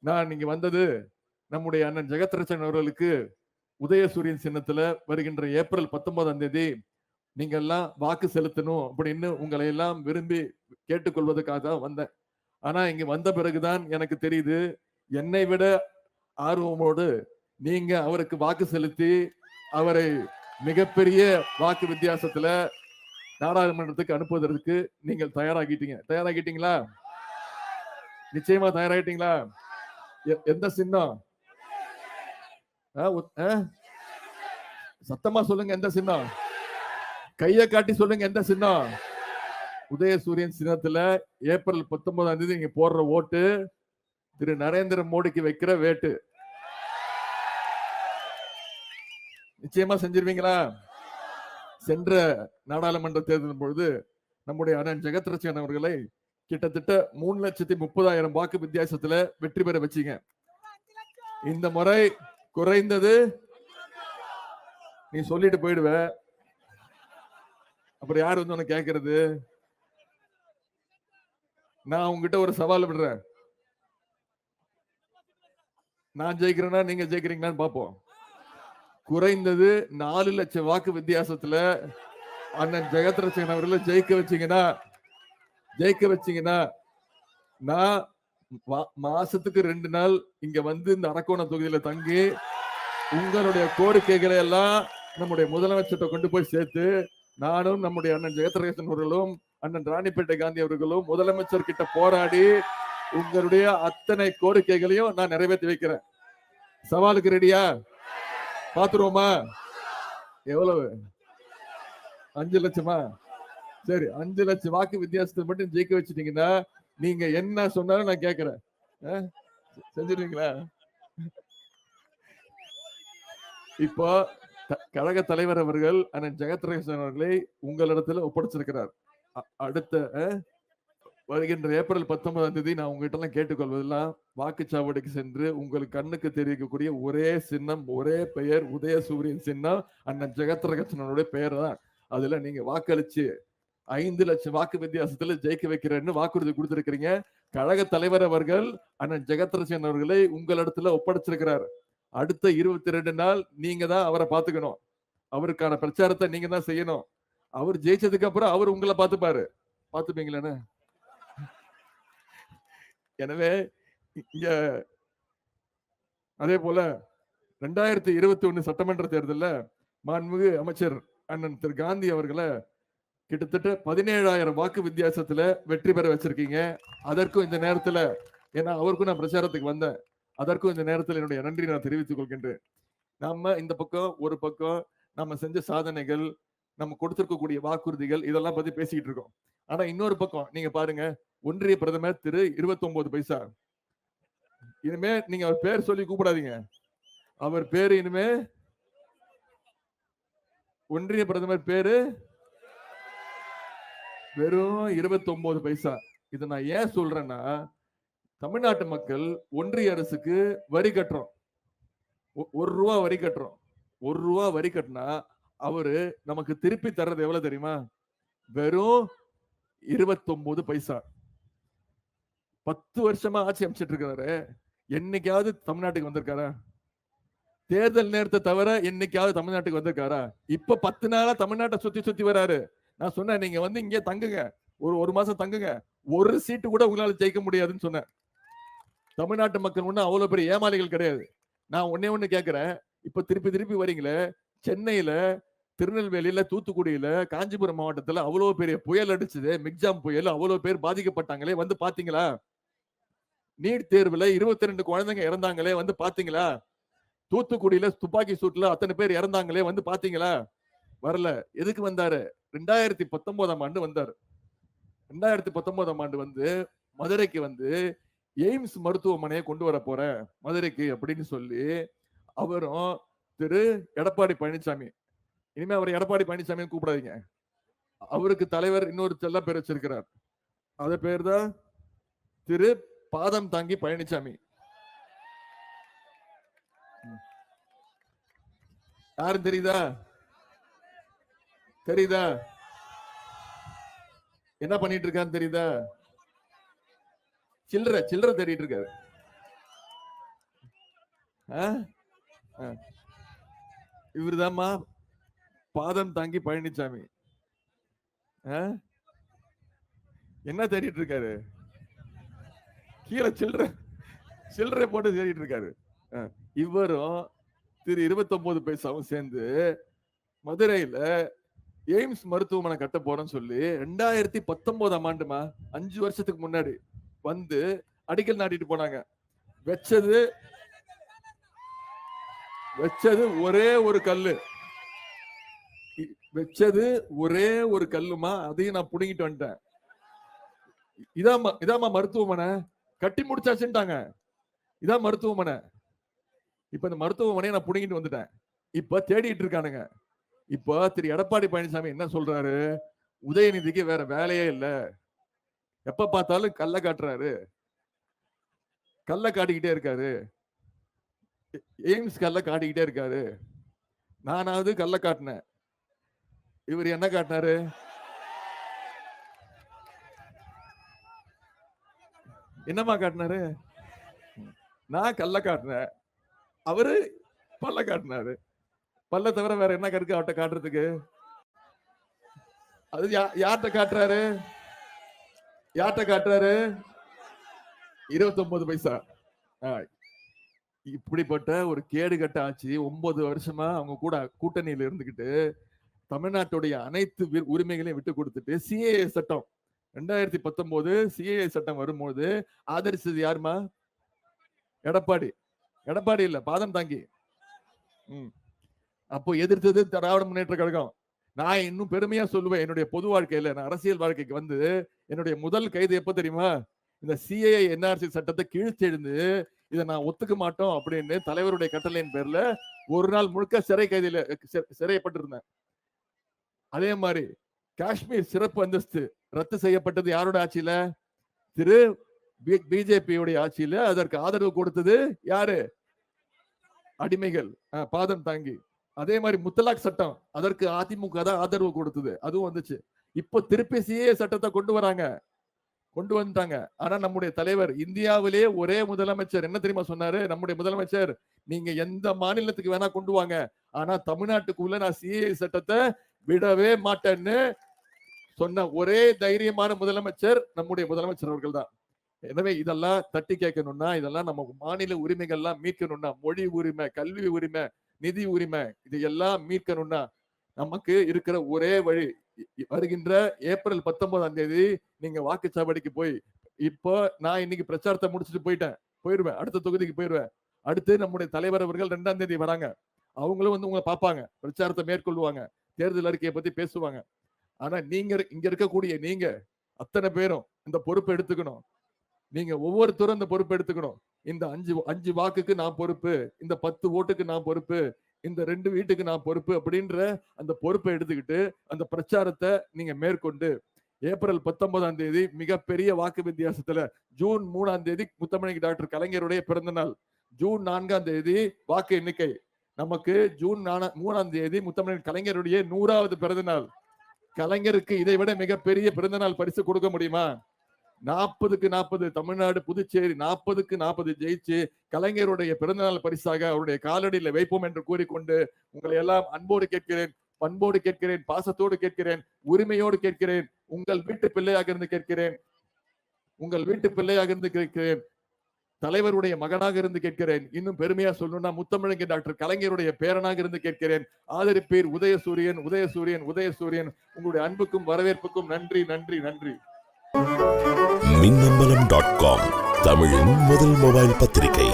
நான் இங்க வந்தது நம்முடைய அண்ணன் ஜெகத்ரட்சன் அவர்களுக்கு உதயசூரியன் சின்னத்துல வருகின்ற ஏப்ரல் 19ஆம் தேதி நீங்க எல்லாம் வாக்கு செலுத்தணும் அப்படின்னு உங்களை எல்லாம் விரும்பி கேட்டுக்கொள்வதற்காக தான் வந்தேன். ஆனா இங்க வந்த பிறகுதான் எனக்கு தெரியுது, என்னை விட ஆர்வமோடு நீங்க அவருக்கு வாக்கு செலுத்தி அவரை மிகப்பெரிய வாக்கு வித்தியாசத்துல நாடாளுமன்றத்துக்கு அனுப்புவதற்கு நீங்கள் தயாராகிட்டீங்களா? நிச்சயமா தயாராகிட்டீங்களா? எந்த சின்னம்? சத்தமா சொல்லுங்க, எந்த சின்னம்? கையை காட்டி சொல்லுங்க, எந்த சின்னம்? உதயசூரியன் சின்னத்துல ஏப்ரல் 19ஆம் தேதி நீங்க போடுற ஓட்டு திரு நரேந்திர மோடிக்கு வைக்கிற வேட்டு. நிச்சயமா செஞ்சிருவீங்களா? சென்ற நாடாளுமன்ற தேர்தலின் பொழுது நம்முடைய அண்ணன் ஜெகத்ரட்சன் அவர்களை கிட்டத்தட்ட 3,30,000 வாக்கு வித்தியாசத்துல வெற்றி பெற வச்சீங்க. இந்த முறை குறைந்தது நீ சொல்லிட்டு போயிடுவ, அப்புறம் யாரு வந்து உனக்கு கேட்கறது? நான் உங்ககிட்ட ஒரு சவால் விடுறேன். நான் ஜெயிக்கிறேன்னா நீங்க ஜெயிக்கிறீங்களான்னு பாப்போம். குறைந்தது 4 லட்சம் வாக்கு வித்தியாசத்துல அண்ணன் ஜெகத்ரட்சன் அவர்களை ஜெயிக்க வச்சீங்கன்னா நான் மாசத்துக்கு 2 நாள் இங்க வந்து இந்த அரக்கோணம் தொகுதியில தங்கி உங்களுடைய கோரிக்கைகளை எல்லாம் நம்முடைய முதலமைச்சர்கிட்ட கொண்டு போய் சேர்த்து நானும் நம்முடைய அண்ணன் ஜெகத்ரட்சன் அவர்களும் அண்ணன் ராணிப்பேட்டை காந்தி அவர்களும் முதலமைச்சர் கிட்ட போராடி உங்களுடைய அத்தனை கோரிக்கைகளையும் நான் நிறைவேற்றி வைக்கிறேன். சவாலுக்கு ரெடியா? பாத்துருவோமா? எவ்வளவு? 5 லட்சமா? சரி, 5 லட்சம் வாக்கு வித்தியாசத்தை மட்டும் ஜெயிக்க வச்சுட்டீங்கன்னா நீங்க என்ன சொன்னாலும் நான் கேட்கிறேன். செஞ்சிருவீங்களா? இப்போ கழக தலைவர் அவர்கள் அண்ணன் ஜெகத்ரட்சன் அவர்களை உங்களிடத்துல ஒப்படைச்சிருக்கிறார். அடுத்த வருகின்ற ஏப்ரல் 19ஆம் தேதி நான் உங்ககிட்ட எல்லாம் கேட்டுக்கொள்வதெல்லாம் வாக்குச்சாவடிக்கு சென்று உங்களுக்கு கண்ணுக்கு தெரிவிக்கக்கூடிய ஒரே சின்னம், ஒரே பெயர், உதயசூரியன் சின்னம், அண்ணன் ஜெகத்ரட்சனுடைய பெயர் தான். அதுல நீங்க வாக்களிச்சு 5 லட்சம் வாக்கு வித்தியாசத்துல ஜெயிக்க வைக்கிறேன்னு வாக்குறுதி கொடுத்திருக்கிறீங்க. கழக தலைவர் அவர்கள் அண்ணன் ஜெகத்ரட்சன் அவர்களை உங்களிடத்துல ஒப்படைச்சிருக்கிறார். அடுத்த 22 நாள் நீங்க தான் அவரை பாத்துக்கணும். அவருக்கான பிரச்சாரத்தை நீங்க தான் செய்யணும். அவர் ஜெயிச்சதுக்கு அப்புறம் அவர் உங்களை பாத்துப்பாரு. பாத்துப்பீங்களா? எனவே இங்க அதே போல 2021 சட்டமன்ற தேர்தலில் மாண்புமிகு அமைச்சர் அண்ணன் திரு காந்தி அவர்களை கிட்டத்தட்ட 17,000 வாக்கு வித்தியாசத்துல வெற்றி பெற வச்சிருக்கீங்க. அதற்கும் இந்த நேரத்துல, ஏன்னா அவருக்கும் நான் பிரச்சாரத்துக்கு வந்தேன், அதற்கும் இந்த நேரத்தில் என்னுடைய நன்றி நான் தெரிவித்துக் கொள்கின்றேன். நம்ம இந்த பக்கம் ஒரு பக்கம் நம்ம செஞ்ச சாதனைகள், நம்ம கொடுத்திருக்கக்கூடிய வாக்குறுதிகள், இதெல்லாம் பத்தி பேசிக்கிட்டு இருக்கோம். ஆனா இன்னொரு பக்கம் நீங்க பாருங்க, ஒன்றிய பிரதமர் திரு 29 பைசா. இனிமே நீங்க அவர் பேர் சொல்லி கூப்பிடாதீங்க. அவர் பேரு இனிமே ஒன்றிய பிரதமர் பேரு வெறும் 29 பைசா. இதை நான் ஏன் சொல்றேன்னா, தமிழ்நாட்டு மக்கள் ஒன்றிய அரசுக்கு வரி கட்டுறோம். 1 ரூபா வரி கட்டுறோம். 1 ரூபா வரி கட்டினா அவரு நமக்கு திருப்பி தர்றது எவ்வளவு தெரியுமா? வெறும் 29 பைசா. 10 வருஷமா ஆட்சி அமைச்சிட்டு இருக்காரு. என்னைக்காவது தமிழ்நாட்டுக்கு வந்திருக்காரா? தேர்தல் நேரத்தை தவிர என்னைக்காவது தமிழ்நாட்டுக்கு வந்திருக்காரா? இப்ப 10 நாளா தமிழ்நாட்டை சுத்தி வராரு. நான் சொன்னேன், நீங்க வந்து இங்கே தங்குங்க, ஒரு மாசம் தங்குங்க, ஒரு சீட்டு கூட உங்களால ஜெயிக்க முடியாதுன்னு சொன்னேன். தமிழ்நாட்டு மக்கள் ஒண்ணு அவ்வளவு பெரிய ஏமாளிகள் கிடையாது. நான் ஒண்ணு கேட்கிறேன், இப்ப திருப்பி வரீங்களே, சென்னையில, திருநெல்வேலியில, தூத்துக்குடியில, காஞ்சிபுரம் மாவட்டத்துல அவ்வளவு பெரிய புயல் அடிச்சது, மிக்ஜாம் புயல், அவ்வளவு பேர் பாதிக்கப்பட்டாங்களே, வந்து பாத்தீங்களா? நீட் தேர்வுல 22 குழந்தைங்க இறந்தாங்களே, வந்து பாத்தீங்களா? தூத்துக்குடியில துப்பாக்கி சூட்ல அத்தனை பேர் இறந்தாங்களே, வந்து பாத்தீங்களா? வரல. எதுக்கு வந்தாரு? 2019ஆம் ஆண்டு வந்தாரு. 2019ஆம் ஆண்டு வந்து மதுரைக்கு வந்து எய்ம்ஸ் மருத்துவமனையை கொண்டு வர போறேன் மதுரைக்கு அப்படின்னு சொல்லி அவரும் திரு எடப்பாடி பழனிசாமி, இனிமே அவர் எடப்பாடி பழனிசாமி கூப்பிடாதீங்க, அவருக்கு தலைவர் இன்னொரு செல்ல பேர் வச்சிருக்கிறார். அத பேர் தான் திரு பாதம் தாங்கி பழனிசாமி. யாரும் தெரியுதா? என்ன பண்ணிட்டு இருக்கான்னு தெரியுதா? சில்லறை தேடிட்டு இருக்காரு. இவருதாம்மா பாதம் தாங்கி பழனிசாமி. என்ன தேடிட்டு இருக்காரு? கீழே சில்லறை போட்டு தேடிட்டு இருக்காரு. இவரும் திரு 29 பைசாவும் சேர்ந்து மதுரையில எய்ம்ஸ் மருத்துவமனை கட்ட போறோம்னு சொல்லி 2019ஆம் ஆண்டுமா 5 வருஷத்துக்கு முன்னாடி வந்து அடிக்கல் நாட்டிட்டு போனாங்க. வச்சது ஒரே ஒரு கல்லுமா, அதையும் நான் புடுங்கிட்டு வந்துட்டேன். இதாமா மருத்துவமனை கட்டி முடிச்சாச்சுட்டாங்க. இதான் மருத்துவமனை. இப்ப இந்த மருத்துவமனையை நான் புடுங்கிட்டு வந்துட்டேன். இப்ப தேடிட்டு இருக்கானுங்க. இப்ப திரு எடப்பாடி பழனிசாமி என்ன சொல்றாரு? உதயநிதிக்கு வேற வேலையே இல்ல, எப்ப பார்த்தாலும் கல்ல காட்டுறாரு, கல்ல காட்டிக்கிட்டே இருக்காரு, எய்ம்ஸ் கல்ல காட்டிக்கிட்டே இருக்காரு. நானாவது கல்ல காட்டினேன், இவர் என்ன காட்டினாரு? என்னமா காட்டினாரு? நான் கல்ல காட்டினேன், அவரு பல்ல காட்டினாரு. பல்ல தவிர வேற என்ன இருக்கு அவட்ட காட்டுறதுக்கு? அது யார்கிட்ட காட்டுறாரு? 29 பைசா. இப்படிப்பட்ட ஒரு கேடுகட்ட ஆட்சி 9 வருஷமா அவங்க கூட கூட்டணியில இருந்துகிட்டு தமிழ்நாட்டுடைய அனைத்து உரிமைகளையும் விட்டு கொடுத்துட்டு சிஏஏ சட்டம் 2019 சிஏஏ சட்டம் வரும்போது ஆதரிச்சது யாருமா? எடப்பாடி இல்ல, பாதம் தாங்கி. அப்போ எதிர்த்தது திராவிட முன்னேற்ற கழகம். நான் இன்னும் பெருமையா சொல்லுவேன், என்னுடைய பொது வாழ்க்கையில நான் அரசியல் வாழ்க்கைக்கு வந்து என்னுடைய முதல் கைது எப்ப தெரியுமா? இந்த சிஏஏ என்ஆர்சி சட்டத்தை கீழ்த்தெழுந்து இதை நான் ஒத்துக்க மாட்டோம் அப்படின்னு தலைவருடைய கட்டளையின் பேர்ல ஒரு நாள் முழுக்க சிறைப்பட்டிருந்தேன். அதே மாதிரி காஷ்மீர் சிறப்பு அந்தஸ்து ரத்து செய்யப்பட்டது யாரோட ஆட்சியில? திரு பிஜேபியுடைய ஆட்சியில. அதற்கு ஆதரவு கொடுத்தது யாரு? அடிமைகள், பாதம் தாங்கி. அதே மாதிரி முத்தலாக் சட்டம், அதற்கு அதிமுக தான் ஆதரவு கொடுத்தது, அதுவும் வந்துச்சு. இப்போ திருப்பி சிஏஏ சட்டத்தை கொண்டு வந்துட்டாங்க. ஆனா நம்முடைய தலைவர், இந்தியாவிலே ஒரே முதலமைச்சர் என்ன தெரியுமா சொன்னாரு? நம்முடைய முதலமைச்சர், நீங்க எந்த மாநிலத்துக்கு வேணா கொண்டு வாங்க, ஆனா தமிழ்நாட்டுக்குள்ள நான் சிஏஏ சட்டத்தை விடவே மாட்டேன்னு சொன்ன ஒரே தைரியமான முதலமைச்சர் நம்முடைய முதலமைச்சர் அவர்கள் தான். எனவே இதெல்லாம் தட்டி கேட்கணும்னா, இதெல்லாம் நம்ம மாநில உரிமைகள்லாம் மீட்கணும்னா, மொழி உரிமை, கல்வி உரிமை, நிதி உரிமை, இது எல்லாம் மீட்கணும்னா நமக்கு இருக்கிற ஒரே வழி, வருகின்ற ஏப்ரல் 19ஆம் தேதி நீங்க வாக்குச்சாவடிக்கு போய், இப்போ நான் இன்னைக்கு பிரச்சாரத்தை முடிச்சுட்டு போயிருவேன், அடுத்த தொகுதிக்கு போயிருவேன். அடுத்து நம்முடைய தலைவர் அவர்கள் 2ஆம் தேதி வராங்க. அவங்களும் வந்து உங்களை பார்ப்பாங்க, பிரச்சாரத்தை மேற்கொள்வாங்க, தேர்தல் அறிக்கையை பத்தி பேசுவாங்க. ஆனா இங்க இருக்கக்கூடிய நீங்க அத்தனை பேரும் இந்த பொறுப்பை எடுத்துக்கணும். நீங்க ஒவ்வொருத்தரும் இந்த பொறுப்பை எடுத்துக்கணும். இந்த 5 வாக்குக்கு நான் பொறுப்பு, இந்த 10 ஓட்டுக்கு நான் பொறுப்பு, இந்த 2 வீட்டுக்கு நான் பொறுப்பு அப்படின்ற அந்த பொறுப்பை எடுத்துக்கிட்டு அந்த பிரச்சாரத்தை நீங்க மேற்கொண்டு ஏப்ரல் 19ஆம் தேதி மிகப்பெரிய வாக்கு வித்தியாசத்துல, ஜூன் 3ஆம் தேதி முத்தமிழ் டாக்டர் கலைஞருடைய பிறந்த நாள், ஜூன் 4ஆம் தேதி வாக்கு எண்ணிக்கை, நமக்கு ஜூன் 3ஆம் தேதி முத்தமிழ் கலைஞருடைய 100வது பிறந்த நாள். கலைஞருக்கு இதை விட மிகப்பெரிய பிறந்த நாள் பரிசு கொடுக்க முடியுமா? 40க்கு 40 தமிழ்நாடு புதுச்சேரி 40க்கு 40 ஜெயிச்சு கலைஞருடைய பிறந்தநாள் பரிசாக அவருடைய காலடியில் வைப்போம் என்று கூறிக்கொண்டு உங்களை எல்லாம் அன்போடு கேட்கிறேன், பண்போடு கேட்கிறேன், பாசத்தோடு கேட்கிறேன், உரிமையோடு கேட்கிறேன், உங்கள் வீட்டு பிள்ளையாக இருந்து கேட்கிறேன், தலைவருடைய மகனாக இருந்து கேட்கிறேன். இன்னும் பெருமையா சொல்லணும்னா முத்தமிழங்க டாக்டர் கலைஞருடைய பேரனாக இருந்து கேட்கிறேன். ஆதரிப்பீர். உதயசூரியன். உங்களுடைய அன்புக்கும் வரவேற்புக்கும் நன்றி. மின்னம்பலம்.com தமிழின் முதல் மொபைல் பத்திரிகை.